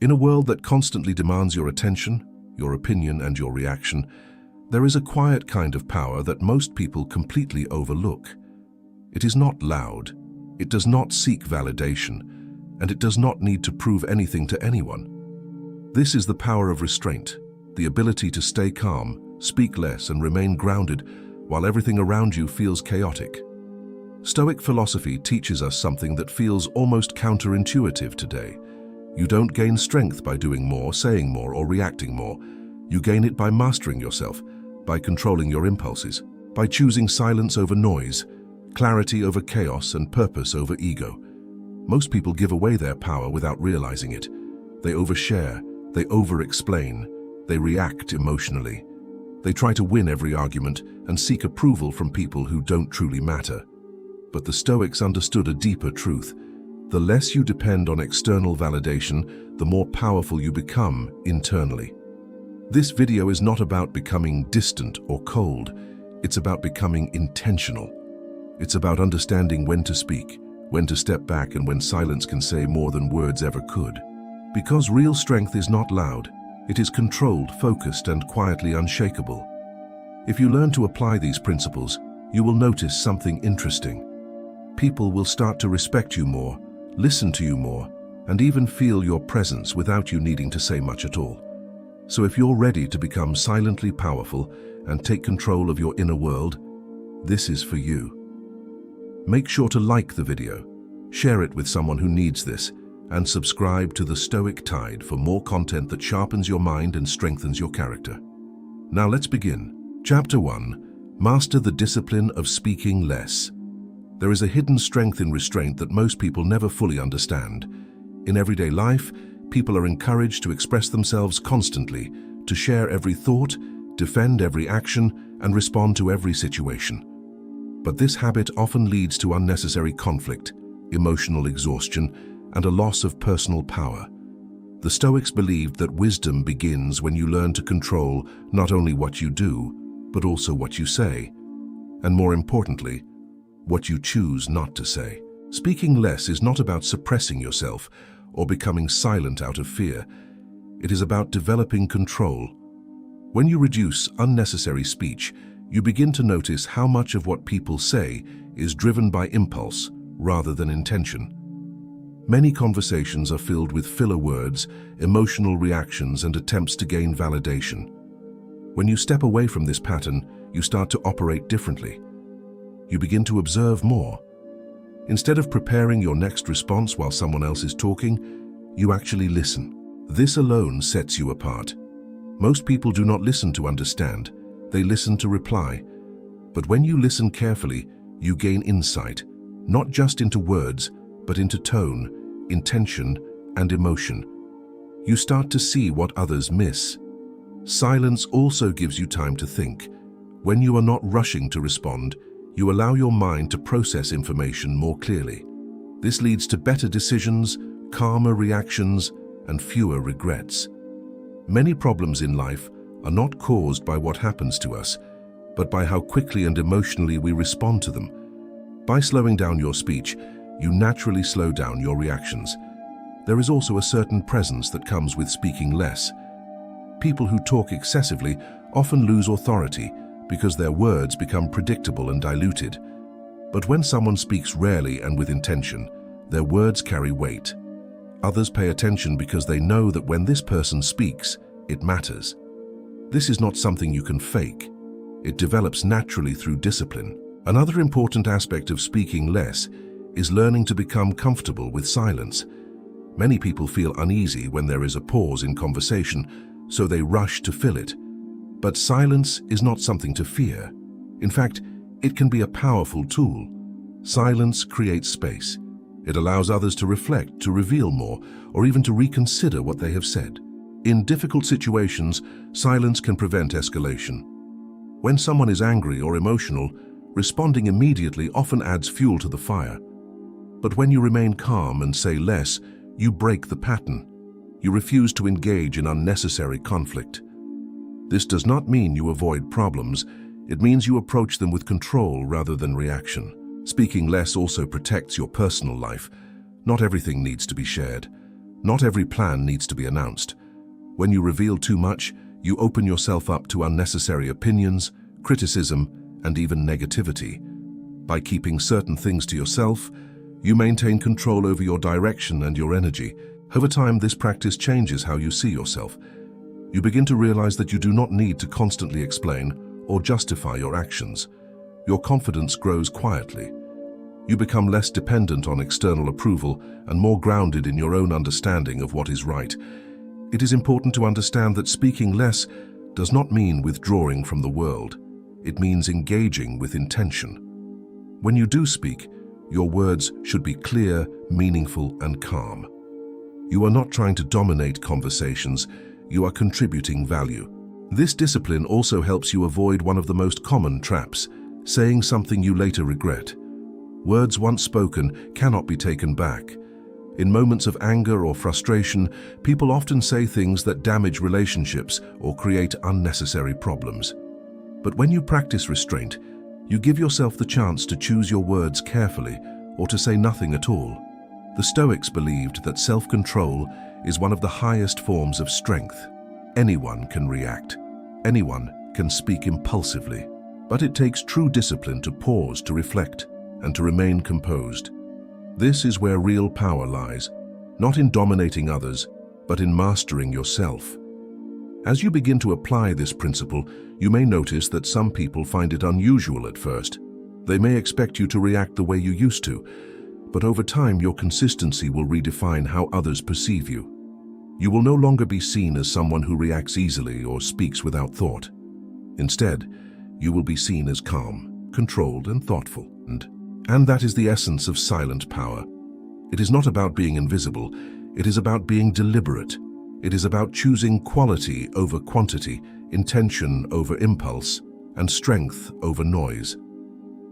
In a world that constantly demands your attention, your opinion, and your reaction, there is a quiet kind of power that most people completely overlook. It is not loud, it does not seek validation, and it does not need to prove anything to anyone. This is the power of restraint, the ability to stay calm, speak less, and remain grounded while everything around you feels chaotic. Stoic philosophy teaches us something that feels almost counterintuitive today. You don't gain strength by doing more, saying more, or reacting more. You gain it by mastering yourself, by controlling your impulses, by choosing silence over noise, clarity over chaos, and purpose over ego. Most people give away their power without realizing it. They overshare, they over-explain, they react emotionally. They try to win every argument and seek approval from people who don't truly matter. But the Stoics understood a deeper truth. The less you depend on external validation, the more powerful you become internally. This video is not about becoming distant or cold. It's about becoming intentional. It's about understanding when to speak, when to step back, and when silence can say more than words ever could. Because real strength is not loud, it is controlled, focused, and quietly unshakable. If you learn to apply these principles, you will notice something interesting. People will start to respect you more, listen to you more, and even feel your presence without you needing to say much at all. So if you're ready to become silently powerful and take control of your inner world, this is for you. Make sure to like the video, share it with someone who needs this, and subscribe to the Stoic Tide for more content that sharpens your mind and strengthens your character. Now let's begin. Chapter 1. Master the discipline of speaking less. There is a hidden strength in restraint that most people never fully understand. In everyday life, people are encouraged to express themselves constantly, to share every thought, defend every action, and respond to every situation. But this habit often leads to unnecessary conflict, emotional exhaustion, and a loss of personal power. The Stoics believed that wisdom begins when you learn to control not only what you do, but also what you say, and more importantly, what you choose not to say. Speaking less is not about suppressing yourself or becoming silent out of fear. It is about developing control. When you reduce unnecessary speech, you begin to notice how much of what people say is driven by impulse rather than intention. Many conversations are filled with filler words, emotional reactions, and attempts to gain validation. When you step away from this pattern, you start to operate differently. You begin to observe more. Instead of preparing your next response while someone else is talking, you actually listen. This alone sets you apart. Most people do not listen to understand. They listen to reply. But when you listen carefully, you gain insight, not just into words, but into tone, intention, and emotion. You start to see what others miss. Silence also gives you time to think. When you are not rushing to respond, you allow your mind to process information more clearly. This leads to better decisions, calmer reactions, and fewer regrets. Many problems in life are not caused by what happens to us, but by how quickly and emotionally we respond to them. By slowing down your speech, you naturally slow down your reactions. There is also a certain presence that comes with speaking less. People who talk excessively often lose authority because their words become predictable and diluted. But when someone speaks rarely and with intention, their words carry weight. Others pay attention because they know that when this person speaks, it matters. This is not something you can fake. It develops naturally through discipline. Another important aspect of speaking less is learning to become comfortable with silence. Many people feel uneasy when there is a pause in conversation, so they rush to fill it. But silence is not something to fear. In fact, it can be a powerful tool. Silence creates space. It allows others to reflect, to reveal more, or even to reconsider what they have said. In difficult situations, silence can prevent escalation. When someone is angry or emotional, responding immediately often adds fuel to the fire. But when you remain calm and say less, you break the pattern. You refuse to engage in unnecessary conflict. This does not mean you avoid problems. It means you approach them with control rather than reaction. Speaking less also protects your personal life. Not everything needs to be shared. Not every plan needs to be announced. When you reveal too much, you open yourself up to unnecessary opinions, criticism, and even negativity. By keeping certain things to yourself, you maintain control over your direction and your energy. Over time, this practice changes how you see yourself. You begin to realize that you do not need to constantly explain or justify your actions. Your confidence grows quietly. You become less dependent on external approval and more grounded in your own understanding of what is right. It is important to understand that speaking less does not mean withdrawing from the world. It means engaging with intention. When you do speak, your words should be clear, meaningful, and calm. You are not trying to dominate conversations, you are contributing value. This discipline also helps you avoid one of the most common traps, saying something you later regret. Words once spoken cannot be taken back. In moments of anger or frustration, people often say things that damage relationships or create unnecessary problems. But when you practice restraint, you give yourself the chance to choose your words carefully or to say nothing at all. The Stoics believed that self-control is one of the highest forms of strength. Anyone can react. Anyone can speak impulsively. But it takes true discipline to pause, to reflect, and to remain composed. This is where real power lies, not in dominating others, but in mastering yourself. As you begin to apply this principle, you may notice that some people find it unusual at first. They may expect you to react the way you used to, but over time your consistency will redefine how others perceive you. You will no longer be seen as someone who reacts easily or speaks without thought. Instead, you will be seen as calm, controlled, and thoughtful. And that is the essence of silent power. It is not about being invisible, it is about being deliberate. It is about choosing quality over quantity, intention over impulse, and strength over noise.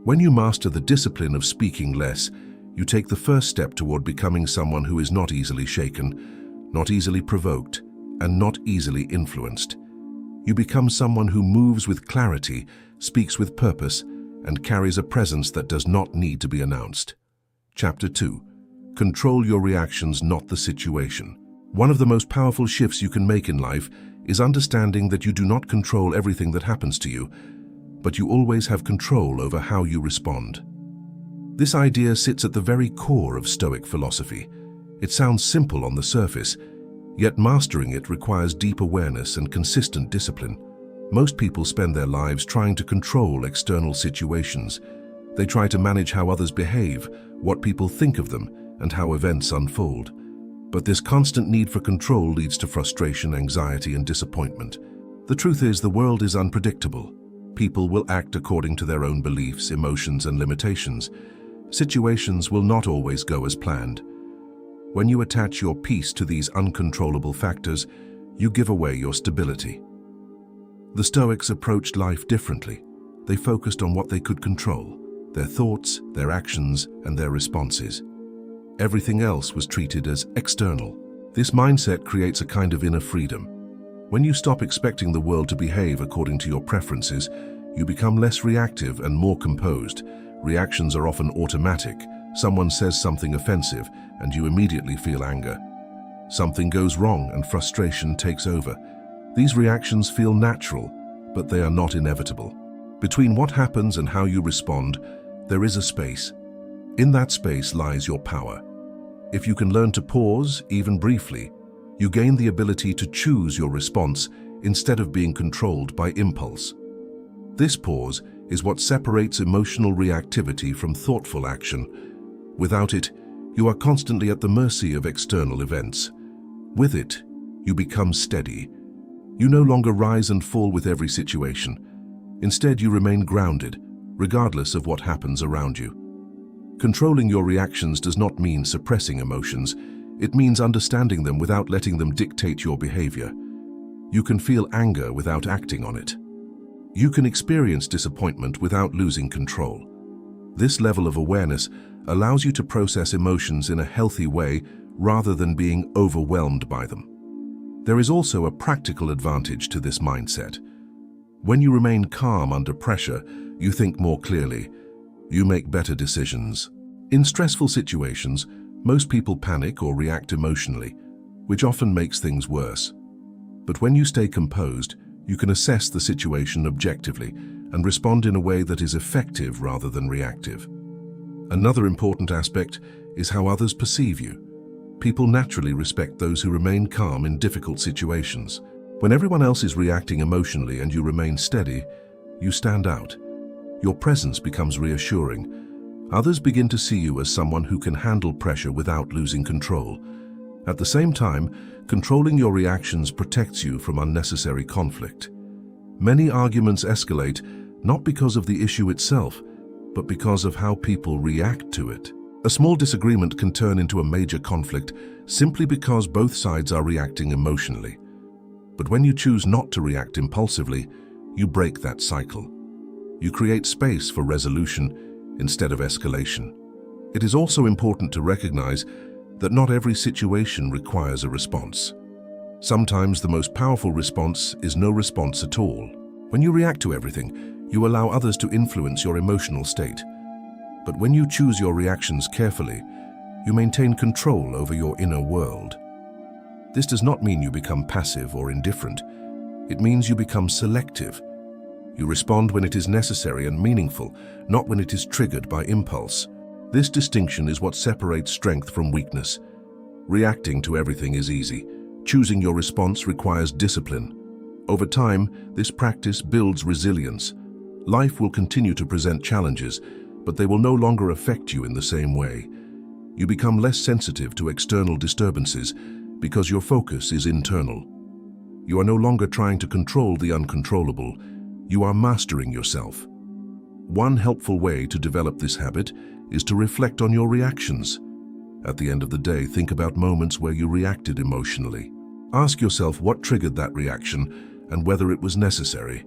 When you master the discipline of speaking less, you take the first step toward becoming someone who is not easily shaken, not easily provoked, and not easily influenced. You become someone who moves with clarity, speaks with purpose, and carries a presence that does not need to be announced. Chapter 2. Control your reactions, not the situation. One of the most powerful shifts you can make in life is understanding that you do not control everything that happens to you, but you always have control over how you respond. This idea sits at the very core of Stoic philosophy. It sounds simple on the surface, yet mastering it requires deep awareness and consistent discipline. Most people spend their lives trying to control external situations. They try to manage how others behave, what people think of them, and how events unfold. But this constant need for control leads to frustration, anxiety, and disappointment. The truth is, the world is unpredictable. People will act according to their own beliefs, emotions, and limitations. Situations will not always go as planned. When you attach your peace to these uncontrollable factors, you give away your stability. The Stoics approached life differently. They focused on what they could control: their thoughts, their actions, and their responses. Everything else was treated as external. This mindset creates a kind of inner freedom. When you stop expecting the world to behave according to your preferences, you become less reactive and more composed. Reactions are often automatic. Someone says something offensive, and you immediately feel anger. Something goes wrong, and frustration takes over. These reactions feel natural, but they are not inevitable. Between what happens and how you respond, there is a space. In that space lies your power. If you can learn to pause, even briefly, you gain the ability to choose your response instead of being controlled by impulse. This pause is what separates emotional reactivity from thoughtful action. Without it, you are constantly at the mercy of external events. With it, you become steady. You no longer rise and fall with every situation. Instead, you remain grounded, regardless of what happens around you. Controlling your reactions does not mean suppressing emotions. It means understanding them without letting them dictate your behavior. You can feel anger without acting on it. You can experience disappointment without losing control. This level of awareness allows you to process emotions in a healthy way rather than being overwhelmed by them. There is also a practical advantage to this mindset. When you remain calm under pressure, you think more clearly. You make better decisions. In stressful situations, most people panic or react emotionally. which often makes things worse. But when you stay composed, you can assess the situation objectively and respond in a way that is effective rather than reactive. Another important aspect is how others perceive you. People naturally respect those who remain calm in difficult situations. When everyone else is reacting emotionally and you remain steady, you stand out. Your presence becomes reassuring. Others begin to see you as someone who can handle pressure without losing control. At the same time, controlling your reactions protects you from unnecessary conflict. Many arguments escalate not because of the issue itself, but because of how people react to it. A small disagreement can turn into a major conflict simply because both sides are reacting emotionally. But when you choose not to react impulsively, you break that cycle. You create space for resolution instead of escalation. It is also important to recognize that not every situation requires a response. Sometimes the most powerful response is no response at all. When you react to everything, you allow others to influence your emotional state. But when you choose your reactions carefully, you maintain control over your inner world. This does not mean you become passive or indifferent. It means you become selective. You respond when it is necessary and meaningful, not when it is triggered by impulse. This distinction is what separates strength from weakness. Reacting to everything is easy. Choosing your response requires discipline. Over time, this practice builds resilience. Life will continue to present challenges, but they will no longer affect you in the same way. You become less sensitive to external disturbances because your focus is internal. You are no longer trying to control the uncontrollable. You are mastering yourself. One helpful way to develop this habit is to reflect on your reactions. At the end of the day, think about moments where you reacted emotionally. Ask yourself what triggered that reaction and whether it was necessary.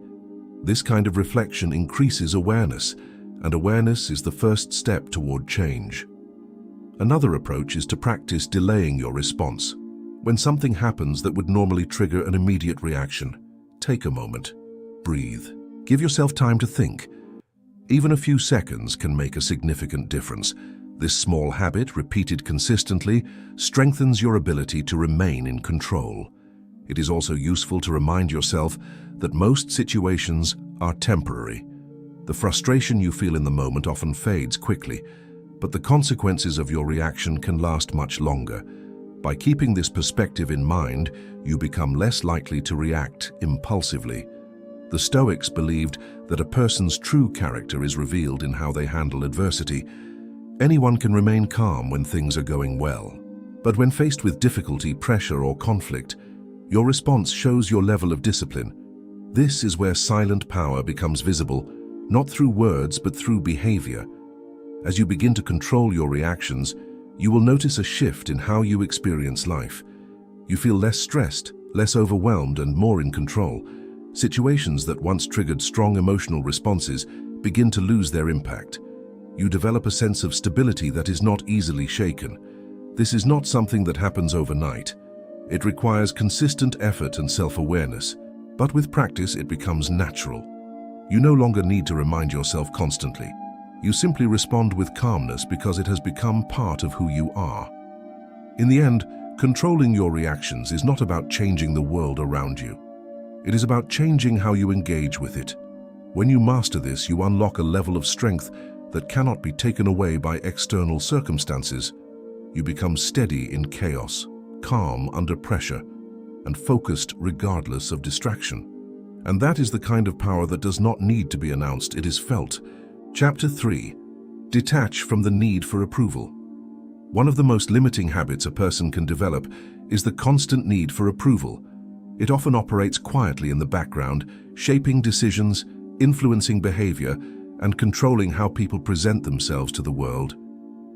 This kind of reflection increases awareness, and awareness is the first step toward change. Another approach is to practice delaying your response. When something happens that would normally trigger an immediate reaction, take a moment. Breathe. Give yourself time to think. Even a few seconds can make a significant difference. This small habit, repeated consistently, strengthens your ability to remain in control. It is also useful to remind yourself that most situations are temporary. The frustration you feel in the moment often fades quickly, but the consequences of your reaction can last much longer. By keeping this perspective in mind, you become less likely to react impulsively. The Stoics believed that a person's true character is revealed in how they handle adversity. Anyone can remain calm when things are going well. But when faced with difficulty, pressure, or conflict, your response shows your level of discipline. This is where silent power becomes visible, not through words but through behavior. As you begin to control your reactions, you will notice a shift in how you experience life. You feel less stressed, less overwhelmed, and more in control. Situations that once triggered strong emotional responses begin to lose their impact. You develop a sense of stability that is not easily shaken. This is not something that happens overnight. It requires consistent effort and self-awareness, but with practice it becomes natural. You no longer need to remind yourself constantly. You simply respond with calmness because it has become part of who you are. In the end, controlling your reactions is not about changing the world around you. It is about changing how you engage with it. When you master this, you unlock a level of strength that cannot be taken away by external circumstances. You become steady in chaos, calm under pressure, and focused regardless of distraction. And that is the kind of power that does not need to be announced, it is felt. Chapter 3. Detach from the need for approval. One of the most limiting habits a person can develop is the constant need for approval. It often operates quietly in the background, shaping decisions, influencing behavior, and controlling how people present themselves to the world.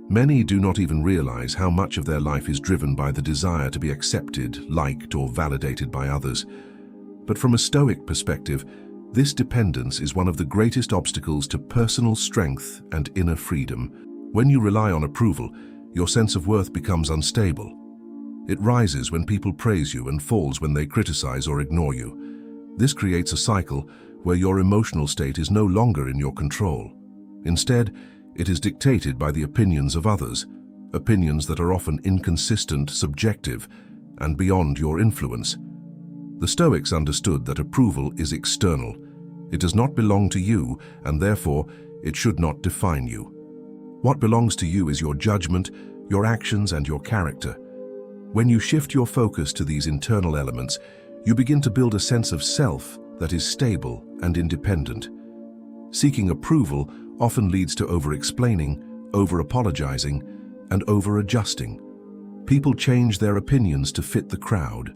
Many do not even realize how much of their life is driven by the desire to be accepted, liked, or validated by others. But from a Stoic perspective, this dependence is one of the greatest obstacles to personal strength and inner freedom. When you rely on approval, your sense of worth becomes unstable. It rises when people praise you and falls when they criticize or ignore you. This creates a cycle where your emotional state is no longer in your control. Instead, it is dictated by the opinions of others, opinions that are often inconsistent, subjective, and beyond your influence. The Stoics understood that approval is external. It does not belong to you, and therefore it should not define you. What belongs to you is your judgment, your actions, and your character. When you shift your focus to these internal elements, you begin to build a sense of self that is stable and independent. Seeking approval often leads to over-explaining, over-apologizing, and over-adjusting. People change their opinions to fit the crowd.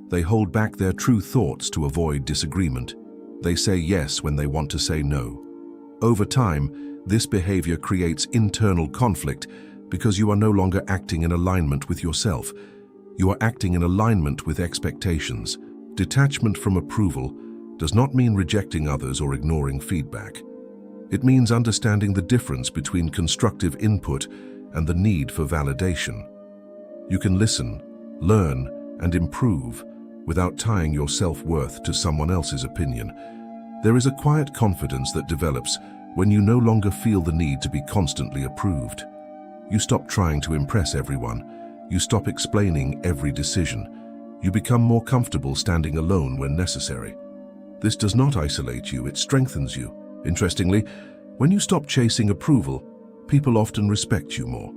They hold back their true thoughts to avoid disagreement. They say yes when they want to say no. Over time, this behavior creates internal conflict because you are no longer acting in alignment with yourself. You are acting in alignment with expectations. Detachment from approval does not mean rejecting others or ignoring feedback. It means understanding the difference between constructive input and the need for validation. You can listen, learn, and improve without tying your self-worth to someone else's opinion. There is a quiet confidence that develops when you no longer feel the need to be constantly approved. You stop trying to impress everyone. You stop explaining every decision. You become more comfortable standing alone when necessary. This does not isolate you, it strengthens you. Interestingly, when you stop chasing approval, people often respect you more.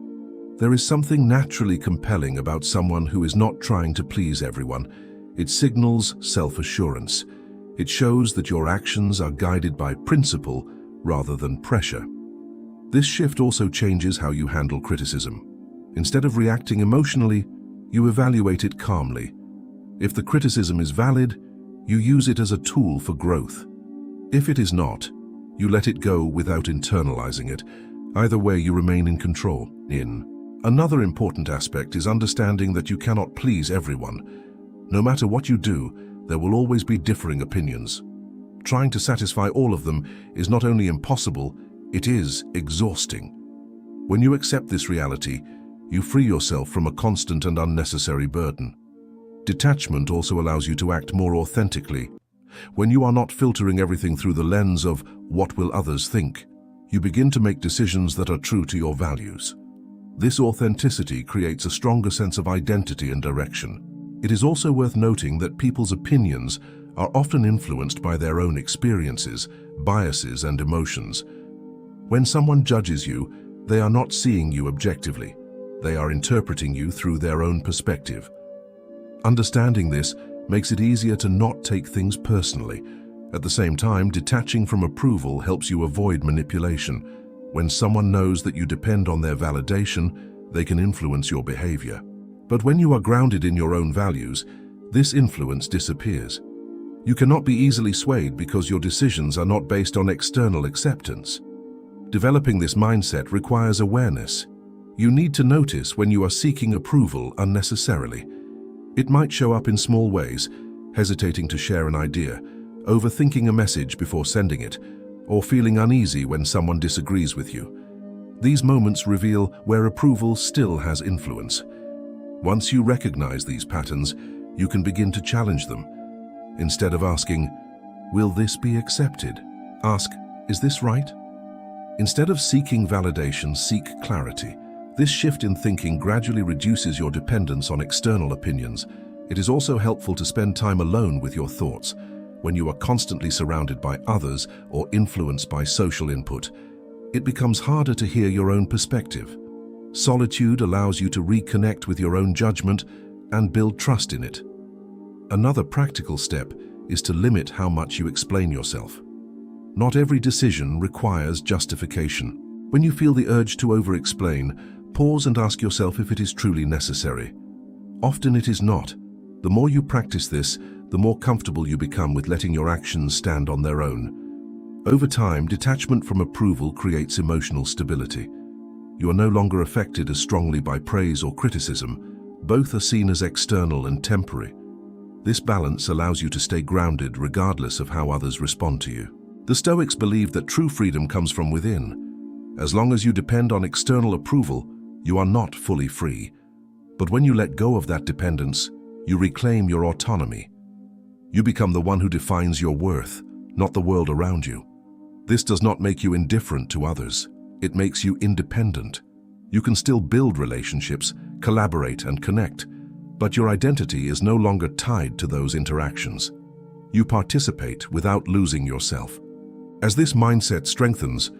There is something naturally compelling about someone who is not trying to please everyone. It signals self-assurance. It shows that your actions are guided by principle rather than pressure. This shift also changes how you handle criticism. Instead of reacting emotionally, you evaluate it calmly. If the criticism is valid, you use it as a tool for growth. If it is not, you let it go without internalizing it. Either way, you remain in control. Another important aspect is understanding that you cannot please everyone. No matter what you do, there will always be differing opinions. Trying to satisfy all of them is not only impossible, it is exhausting. When you accept this reality, you free yourself from a constant and unnecessary burden. Detachment also allows you to act more authentically. When you are not filtering everything through the lens of what will others think, you begin to make decisions that are true to your values. This authenticity creates a stronger sense of identity and direction. It is also worth noting that people's opinions are often influenced by their own experiences, biases, and emotions. When someone judges you, they are not seeing you objectively. They are interpreting you through their own perspective. Understanding this makes it easier to not take things personally. At the same time, detaching from approval helps you avoid manipulation. When someone knows that you depend on their validation, they can influence your behavior. But when you are grounded in your own values, this influence disappears. You cannot be easily swayed because your decisions are not based on external acceptance. Developing this mindset requires awareness. You need to notice when you are seeking approval unnecessarily. It might show up in small ways, hesitating to share an idea, overthinking a message before sending it, or feeling uneasy when someone disagrees with you. These moments reveal where approval still has influence. Once you recognize these patterns, you can begin to challenge them. Instead of asking, "Will this be accepted?" ask, "Is this right?" Instead of seeking validation, seek clarity. This shift in thinking gradually reduces your dependence on external opinions. It is also helpful to spend time alone with your thoughts. When you are constantly surrounded by others or influenced by social input, it becomes harder to hear your own perspective. Solitude allows you to reconnect with your own judgment and build trust in it. Another practical step is to limit how much you explain yourself. Not every decision requires justification. When you feel the urge to over-explain, pause and ask yourself if it is truly necessary. Often it is not. The more you practice this, the more comfortable you become with letting your actions stand on their own. Over time, detachment from approval creates emotional stability. You are no longer affected as strongly by praise or criticism. Both are seen as external and temporary. This balance allows you to stay grounded regardless of how others respond to you. The Stoics believed that true freedom comes from within. As long as you depend on external approval, you are not fully free. But when you let go of that dependence, you reclaim your autonomy. You become the one who defines your worth, not the world around you. This does not make you indifferent to others. It makes you independent. You can still build relationships, collaborate, and connect, But your identity is no longer tied to those interactions. You participate without losing yourself. As this mindset strengthens,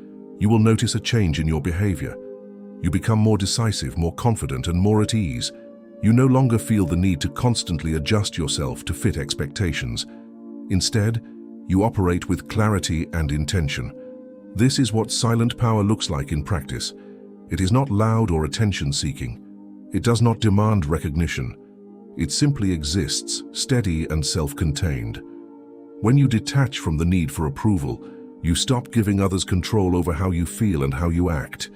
you will notice a change in your behavior. You become more decisive, more confident, and more at ease. You no longer feel the need to constantly adjust yourself to fit expectations. Instead, you operate with clarity and intention. This is what silent power looks like in practice. It is not loud or attention-seeking. It does not demand recognition. It simply exists, steady and self-contained. When you detach from the need for approval, you stop giving others control over how you feel and how you act.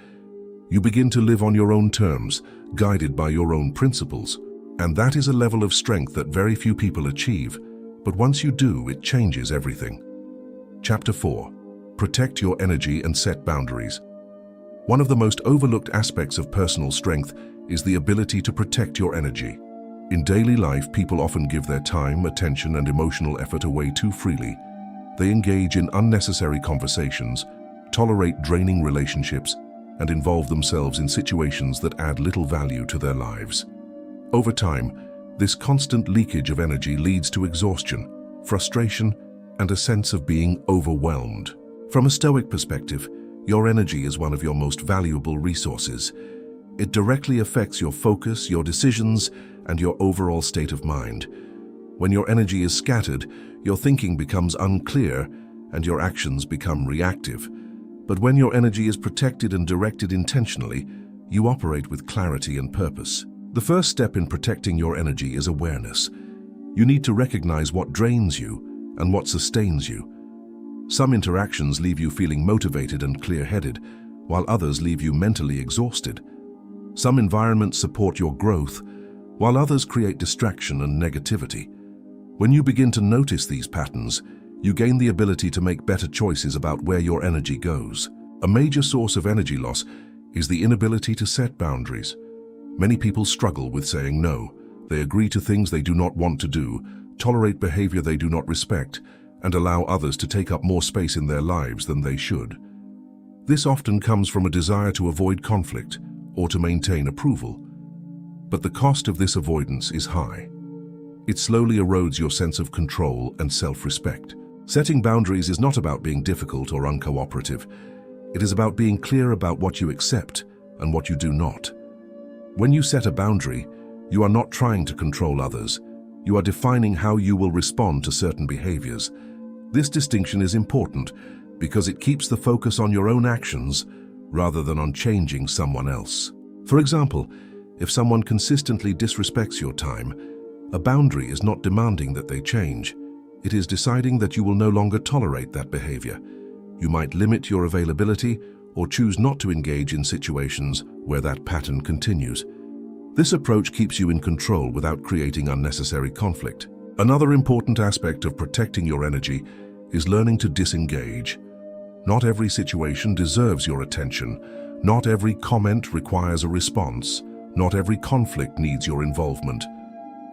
You begin to live on your own terms, guided by your own principles. And that is a level of strength that very few people achieve. But once you do, it changes everything. Chapter 4. Protect your energy and set boundaries. One of the most overlooked aspects of personal strength is the ability to protect your energy. In daily life, people often give their time, attention, and emotional effort away too freely. They engage in unnecessary conversations, tolerate draining relationships, and involve themselves in situations that add little value to their lives. Over time, this constant leakage of energy leads to exhaustion, frustration, and a sense of being overwhelmed. From a Stoic perspective, your energy is one of your most valuable resources. It directly affects your focus, your decisions, and your overall state of mind. When your energy is scattered, your thinking becomes unclear and your actions become reactive. But when your energy is protected and directed intentionally, you operate with clarity and purpose. The first step in protecting your energy is awareness. You need to recognize what drains you and what sustains you. Some interactions leave you feeling motivated and clear-headed, while others leave you mentally exhausted. Some environments support your growth, while others create distraction and negativity. When you begin to notice these patterns, you gain the ability to make better choices about where your energy goes. A major source of energy loss is the inability to set boundaries. Many people struggle with saying no. They agree to things they do not want to do, tolerate behavior they do not respect, and allow others to take up more space in their lives than they should. This often comes from a desire to avoid conflict or to maintain approval. But the cost of this avoidance is high. It slowly erodes your sense of control and self-respect. Setting boundaries is not about being difficult or uncooperative. It is about being clear about what you accept and what you do not. When you set a boundary, you are not trying to control others. You are defining how you will respond to certain behaviors. This distinction is important because it keeps the focus on your own actions rather than on changing someone else. For example, if someone consistently disrespects your time, a boundary is not demanding that they change. It is deciding that you will no longer tolerate that behavior. You might limit your availability or choose not to engage in situations where that pattern continues. This approach keeps you in control without creating unnecessary conflict. Another important aspect of protecting your energy is learning to disengage. Not every situation deserves your attention. Not every comment requires a response. Not every conflict needs your involvement.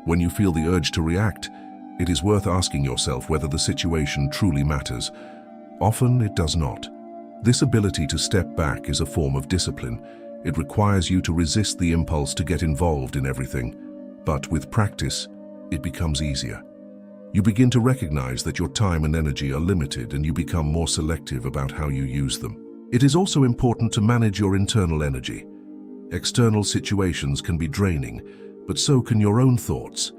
When you feel the urge to react, it is worth asking yourself whether the situation truly matters. Often it does not. This ability to step back is a form of discipline. It requires you to resist the impulse to get involved in everything. But with practice, it becomes easier. You begin to recognize that your time and energy are limited, and you become more selective about how you use them. It is also important to manage your internal energy. External situations can be draining, but so can your own thoughts.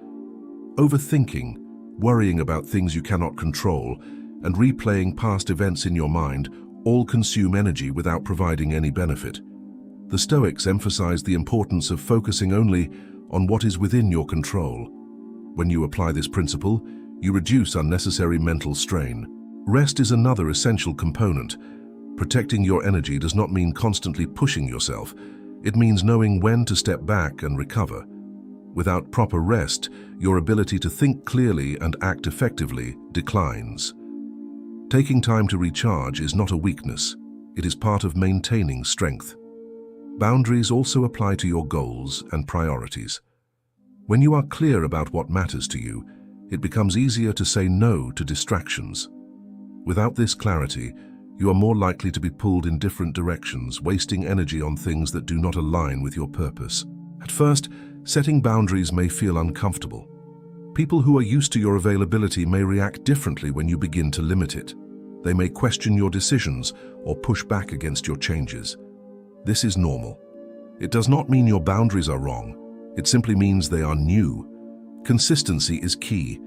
Overthinking, worrying about things you cannot control, and replaying past events in your mind all consume energy without providing any benefit. The Stoics emphasize the importance of focusing only on what is within your control. When you apply this principle, you reduce unnecessary mental strain. Rest is another essential component. Protecting your energy does not mean constantly pushing yourself. It means knowing when to step back and recover. Without proper rest, your ability to think clearly and act effectively declines. Taking time to recharge is not a weakness. It is part of maintaining strength. Boundaries also apply to your goals and priorities. When you are clear about what matters to you, it becomes easier to say no to distractions. Without this clarity, you are more likely to be pulled in different directions, wasting energy on things that do not align with your purpose. At first, Setting boundaries may feel uncomfortable. People who are used to your availability may react differently when you begin to limit it. They may question your decisions or push back against your changes. This is normal. It does not mean your boundaries are wrong. It simply means they are new. Consistency is key.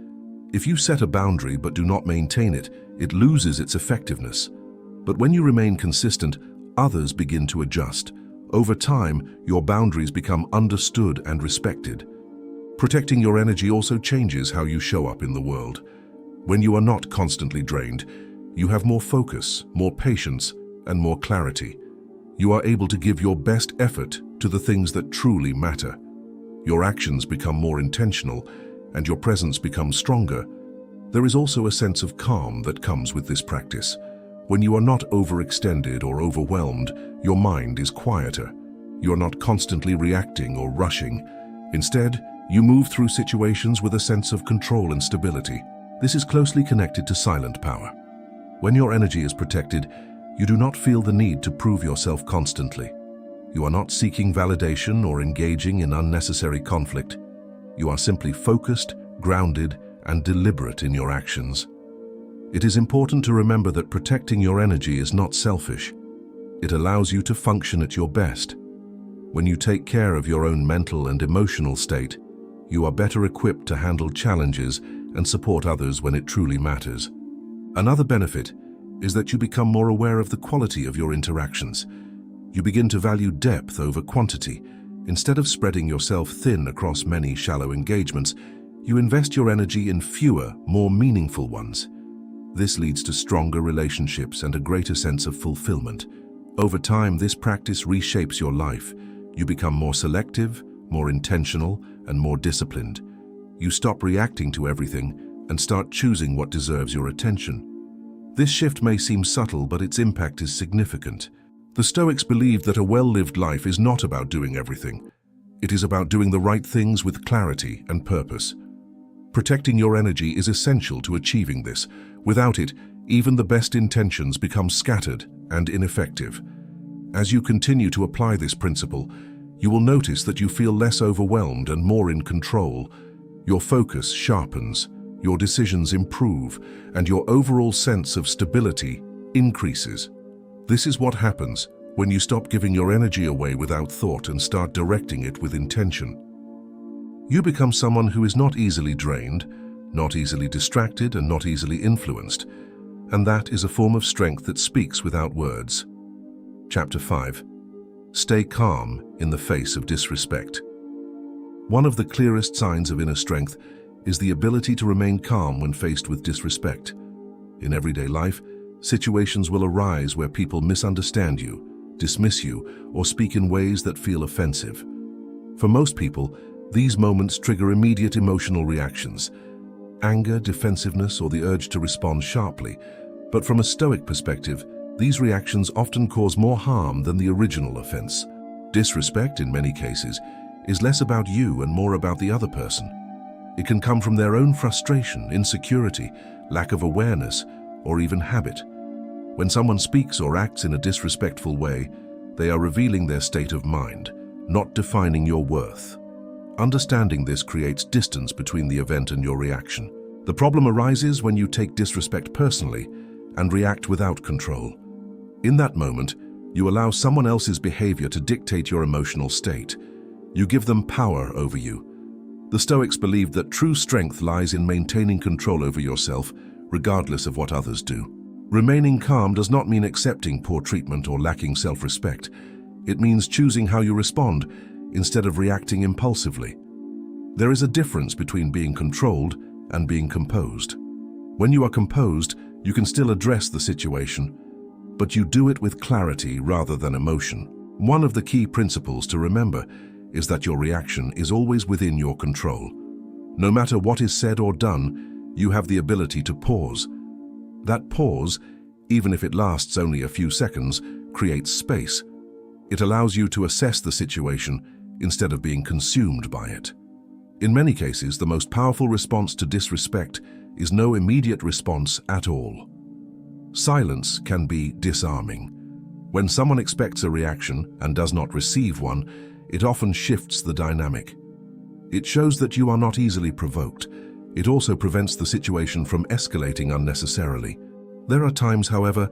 If you set a boundary but do not maintain it, it loses its effectiveness. But when you remain consistent, others begin to adjust. Over time, your boundaries become understood and respected. Protecting your energy also changes how you show up in the world. When you are not constantly drained, you have more focus, more patience, and more clarity. You are able to give your best effort to the things that truly matter. Your actions become more intentional, and your presence becomes stronger. There is also a sense of calm that comes with this practice. When you are not overextended or overwhelmed, your mind is quieter. You are not constantly reacting or rushing. Instead, you move through situations with a sense of control and stability. This is closely connected to silent power. When your energy is protected, you do not feel the need to prove yourself constantly. You are not seeking validation or engaging in unnecessary conflict. You are simply focused, grounded, and deliberate in your actions. It is important to remember that protecting your energy is not selfish. It allows you to function at your best. When you take care of your own mental and emotional state, you are better equipped to handle challenges and support others when it truly matters. Another benefit is that you become more aware of the quality of your interactions. You begin to value depth over quantity. Instead of spreading yourself thin across many shallow engagements, you invest your energy in fewer, more meaningful ones. This leads to stronger relationships and a greater sense of fulfillment. Over time, this practice reshapes your life. You become more selective, more intentional, and more disciplined. You stop reacting to everything and start choosing what deserves your attention. This shift may seem subtle, but its impact is significant. The Stoics believed that a well-lived life is not about doing everything. It is about doing the right things with clarity and purpose. Protecting your energy is essential to achieving this. Without it, even the best intentions become scattered and ineffective. As you continue to apply this principle, you will notice that you feel less overwhelmed and more in control. Your focus sharpens, your decisions improve, and your overall sense of stability increases. This is what happens when you stop giving your energy away without thought and start directing it with intention. You become someone who is not easily drained, not easily distracted, and not easily influenced. And that is a form of strength that speaks without words. Chapter 5. Stay calm in the face of disrespect. One of the clearest signs of inner strength is the ability to remain calm when faced with disrespect. In everyday life, situations will arise where people misunderstand you, dismiss you, or speak in ways that feel offensive. For most people, these moments trigger immediate emotional reactions: anger, defensiveness, or the urge to respond sharply. But from a Stoic perspective, these reactions often cause more harm than the original offense. Disrespect, in many cases, is less about you and more about the other person. It can come from their own frustration, insecurity, lack of awareness, or even habit. When someone speaks or acts in a disrespectful way, they are revealing their state of mind, not defining your worth. Understanding this creates distance between the event and your reaction. The problem arises when you take disrespect personally and react without control. In that moment, you allow someone else's behavior to dictate your emotional state. You give them power over you. The Stoics believed that true strength lies in maintaining control over yourself, regardless of what others do. Remaining calm does not mean accepting poor treatment or lacking self-respect. It means choosing how you respond instead of reacting impulsively. There is a difference between being controlled and being composed. When you are composed, you can still address the situation, but you do it with clarity rather than emotion. One of the key principles to remember is that your reaction is always within your control. No matter what is said or done, you have the ability to pause. That pause, even if it lasts only a few seconds, creates space. It allows you to assess the situation instead of being consumed by it. In many cases, the most powerful response to disrespect is no immediate response at all. Silence can be disarming. When someone expects a reaction and does not receive one, it often shifts the dynamic. It shows that you are not easily provoked. It also prevents the situation from escalating unnecessarily. There are times, however,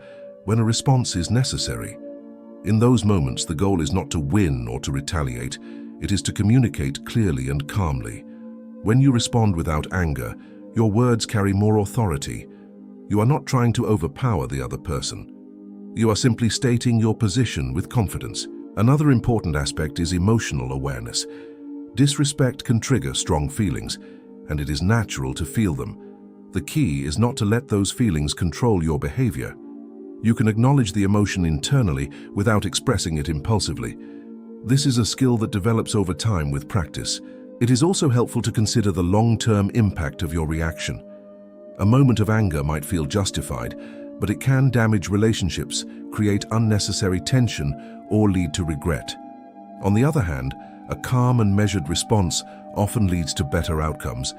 when a response is necessary. In those moments, the goal is not to win or to retaliate. It is to communicate clearly and calmly. When you respond without anger, your words carry more authority. You are not trying to overpower the other person. You are simply stating your position with confidence. Another important aspect is emotional awareness. Disrespect can trigger strong feelings, and it is natural to feel them. The key is not to let those feelings control your behavior. You can acknowledge the emotion internally without expressing it impulsively. This is a skill that develops over time with practice. It is also helpful to consider the long-term impact of your reaction. A moment of anger might feel justified, but it can damage relationships, create unnecessary tension, or lead to regret. On the other hand, a calm and measured response often leads to better outcomes.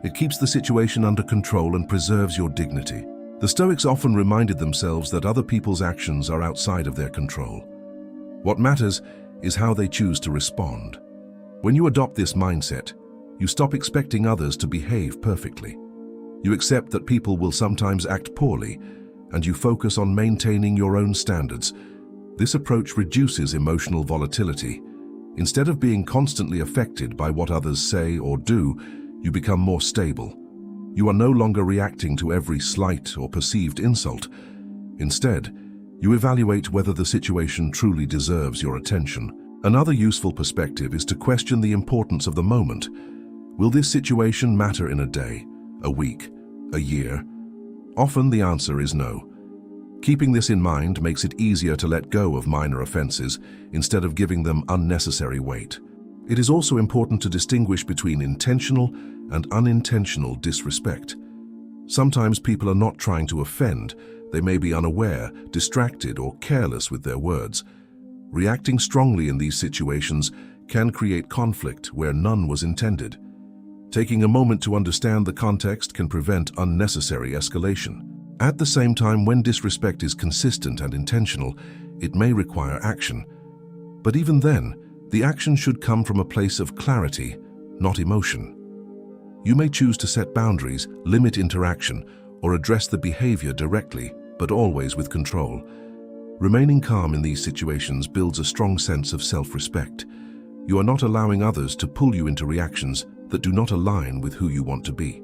It keeps the situation under control and preserves your dignity. The Stoics often reminded themselves that other people's actions are outside of their control. What matters is how they choose to respond. When you adopt this mindset, you stop expecting others to behave perfectly. You accept that people will sometimes act poorly, and you focus on maintaining your own standards. This approach reduces emotional volatility. Instead of being constantly affected by what others say or do, you become more stable. You are no longer reacting to every slight or perceived insult. Instead, you evaluate whether the situation truly deserves your attention. Another useful perspective is to question the importance of the moment. Will this situation matter in a day, a week, a year? Often the answer is no. Keeping this in mind makes it easier to let go of minor offenses instead of giving them unnecessary weight. It is also important to distinguish between intentional and unintentional disrespect. Sometimes people are not trying to offend. They may be unaware, distracted, or careless with their words. Reacting strongly in these situations can create conflict where none was intended. Taking a moment to understand the context can prevent unnecessary escalation. At the same time, when disrespect is consistent and intentional, it may require action. But even then, the action should come from a place of clarity, not emotion. You may choose to set boundaries, limit interaction, or address the behavior directly, but always with control. Remaining calm in these situations builds a strong sense of self-respect. You are not allowing others to pull you into reactions that do not align with who you want to be.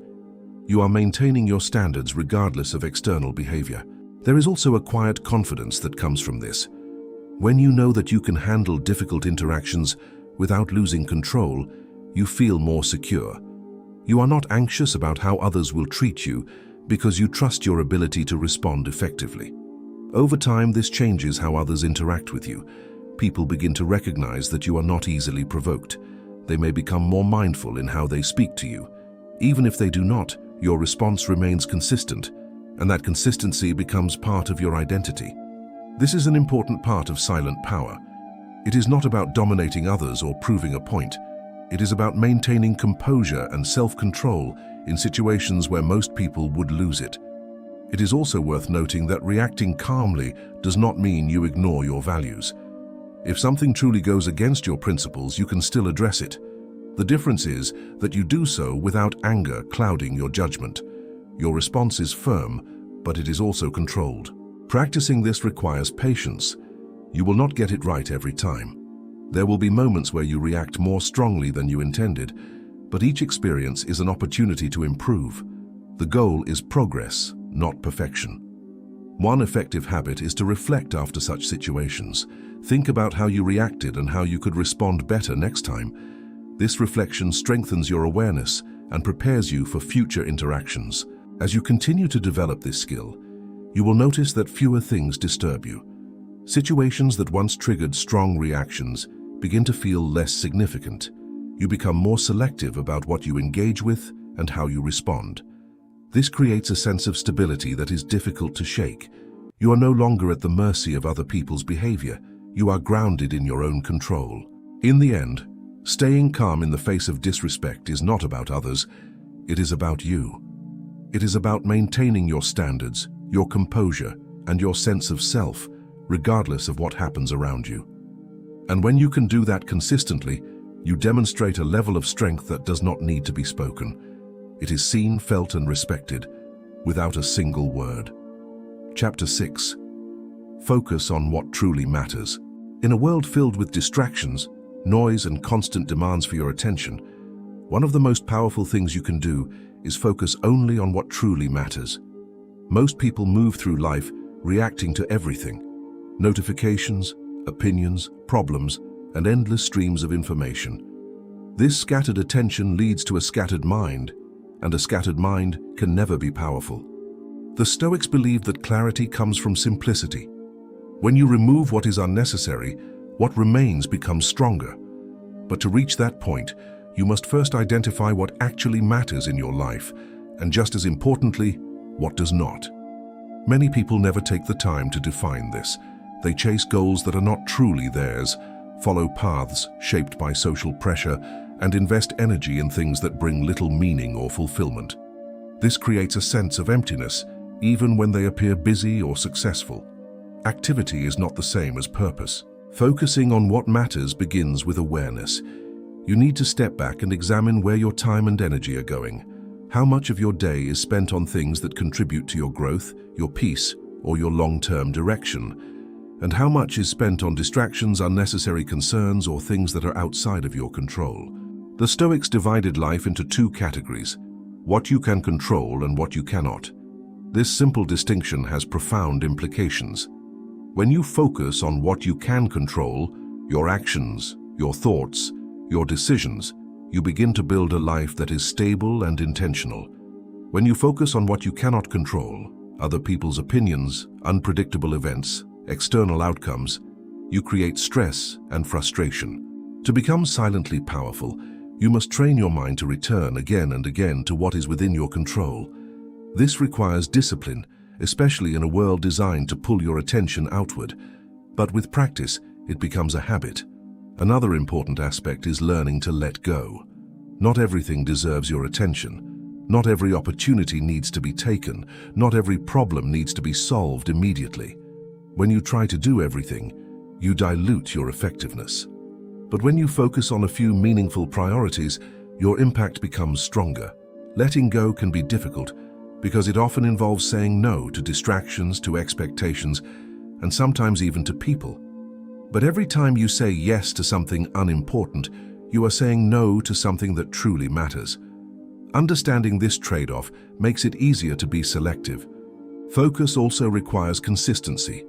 You are maintaining your standards regardless of external behavior. There is also a quiet confidence that comes from this. When you know that you can handle difficult interactions without losing control, you feel more secure. You are not anxious about how others will treat you because you trust your ability to respond effectively. Over time, this changes how others interact with you. People begin to recognize that you are not easily provoked. They may become more mindful in how they speak to you. Even if they do not, your response remains consistent, and that consistency becomes part of your identity. This is an important part of silent power. It is not about dominating others or proving a point. It is about maintaining composure and self-control in situations where most people would lose it. It is also worth noting that reacting calmly does not mean you ignore your values. If something truly goes against your principles, you can still address it. The difference is that you do so without anger clouding your judgment. Your response is firm, but it is also controlled. Practicing this requires patience. You will not get it right every time. There will be moments where you react more strongly than you intended, but each experience is an opportunity to improve. The goal is progress, not perfection. One effective habit is to reflect after such situations. Think about how you reacted and how you could respond better next time. This reflection strengthens your awareness and prepares you for future interactions. As you continue to develop this skill, you will notice that fewer things disturb you. Situations that once triggered strong reactions begin to feel less significant. You become more selective about what you engage with and how you respond. This creates a sense of stability that is difficult to shake. You are no longer at the mercy of other people's behavior. You are grounded in your own control. In the end, staying calm in the face of disrespect is not about others, it is about you. It is about maintaining your standards, your composure, and your sense of self, regardless of what happens around you. And when you can do that consistently, You demonstrate a level of strength that does not need to be spoken. It is seen, felt, and respected, without a single word. Chapter 6. Focus on what truly matters. In a world filled with distractions, noise, and constant demands for your attention, one of the most powerful things you can do is focus only on what truly matters. Most people move through life reacting to everything: notifications, opinions, problems, and endless streams of information. This scattered attention leads to a scattered mind, and a scattered mind can never be powerful. The Stoics believed that clarity comes from simplicity. When you remove what is unnecessary, what remains becomes stronger. But to reach that point, you must first identify what actually matters in your life, and just as importantly, what does not. Many people never take the time to define this. They chase goals that are not truly theirs, follow paths shaped by social pressure, and invest energy in things that bring little meaning or fulfillment. This creates a sense of emptiness, even when they appear busy or successful. Activity is not the same as purpose. Focusing on what matters begins with awareness. You need to step back and examine where your time and energy are going. How much of your day is spent on things that contribute to your growth, your peace, or your long-term direction? And how much is spent on distractions, unnecessary concerns, or things that are outside of your control? The Stoics divided life into two categories: what you can control and what you cannot. This simple distinction has profound implications. When you focus on what you can control, your actions, your thoughts, your decisions, you begin to build a life that is stable and intentional. When you focus on what you cannot control, other people's opinions, unpredictable events, external outcomes, you create stress and frustration. To become silently powerful, you must train your mind to return again and again to what is within your control. This requires discipline, especially in a world designed to pull your attention outward. But with practice, it becomes a habit. Another important aspect is learning to let go. Not everything deserves your attention. Not every opportunity needs to be taken. Not every problem needs to be solved immediately. When you try to do everything, you dilute your effectiveness. But when you focus on a few meaningful priorities, your impact becomes stronger. Letting go can be difficult because it often involves saying no to distractions, to expectations, and sometimes even to people. But every time you say yes to something unimportant, you are saying no to something that truly matters. Understanding this trade-off makes it easier to be selective. Focus also requires consistency.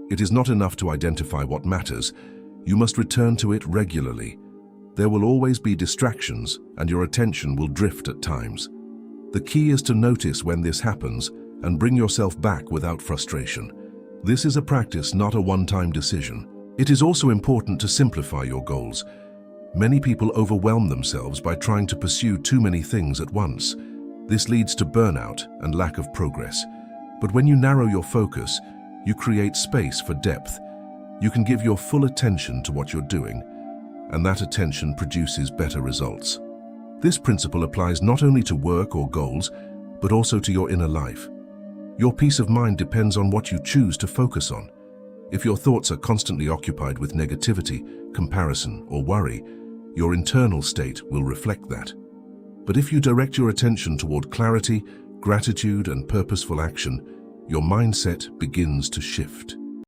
It is not enough to identify what matters. You must return to it regularly. There will always be distractions, and your attention will drift at times. The key is to notice when this happens and bring yourself back without frustration. This is a practice, not a one-time decision. It is also important to simplify your goals. Many people overwhelm themselves by trying to pursue too many things at once. This leads to burnout and lack of progress. But when you narrow your focus, you create space for depth. You can give your full attention to what you're doing, and that attention produces better results. This principle applies not only to work or goals, but also to your inner life. Your peace of mind depends on what you choose to focus on. If your thoughts are constantly occupied with negativity, comparison, or worry, your internal state will reflect that. But if you direct your attention toward clarity, gratitude, and purposeful action, your mindset begins to shift.